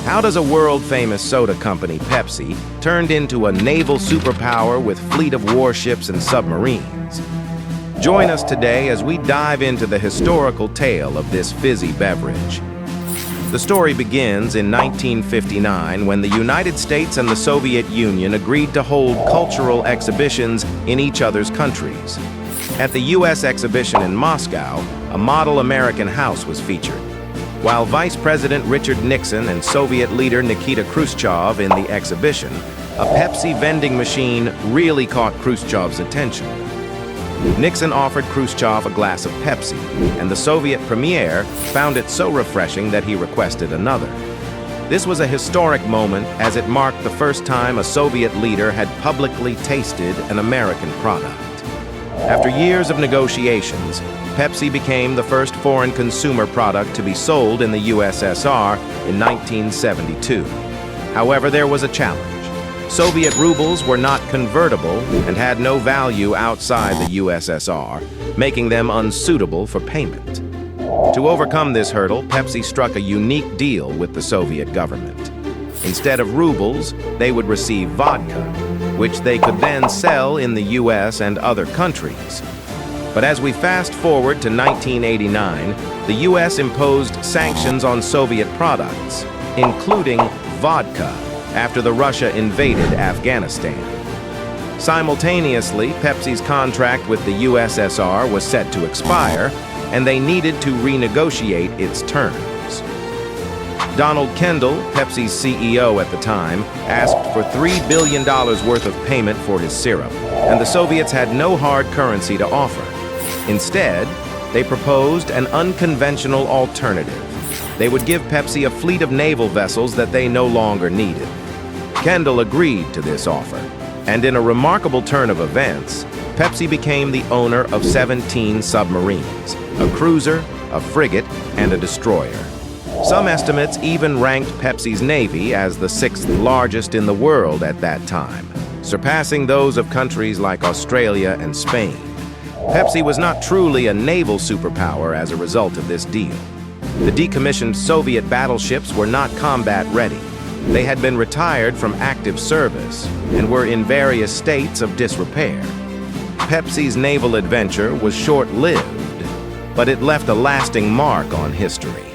How does a world-famous soda company, Pepsi, turned into a naval superpower with fleet of warships and submarines? Join us today as we dive into the historical tale of this fizzy beverage. The story begins in 1959 when the United States and the Soviet Union agreed to hold cultural exhibitions in each other's countries. At the U.S. exhibition in Moscow, a model American house was featured, while Vice President Richard Nixon and Soviet leader Nikita Khrushchev in the exhibition. A Pepsi vending machine really caught Khrushchev's attention. Nixon offered Khrushchev a glass of Pepsi, and the Soviet premier found it so refreshing that he requested another. This was a historic moment as it marked the first time a Soviet leader had publicly tasted an American product. After years of negotiations, Pepsi became the first foreign consumer product to be sold in the USSR in 1972. However, there was a challenge. Soviet rubles were not convertible and had no value outside the USSR, making them unsuitable for payment. To overcome this hurdle, Pepsi struck a unique deal with the Soviet government. Instead of rubles, they would receive vodka, which they could then sell in the US and other countries. But as we fast forward to 1989, the US imposed sanctions on Soviet products, including vodka, after Russia invaded Afghanistan. Simultaneously, Pepsi's contract with the USSR was set to expire, and they needed to renegotiate its terms. Donald Kendall, Pepsi's CEO at the time, asked for $3 billion worth of payment for his syrup, and the Soviets had no hard currency to offer. Instead, they proposed an unconventional alternative. They would give Pepsi a fleet of naval vessels that they no longer needed. Kendall agreed to this offer, and in a remarkable turn of events, Pepsi became the owner of 17 submarines, a cruiser, a frigate, and a destroyer. Some estimates even ranked Pepsi's navy as the sixth largest in the world at that time, surpassing those of countries like Australia and Spain. Pepsi was not truly a naval superpower as a result of this deal. The decommissioned Soviet battleships were not combat-ready. They had been retired from active service and were in various states of disrepair. Pepsi's naval adventure was short-lived, but it left a lasting mark on history.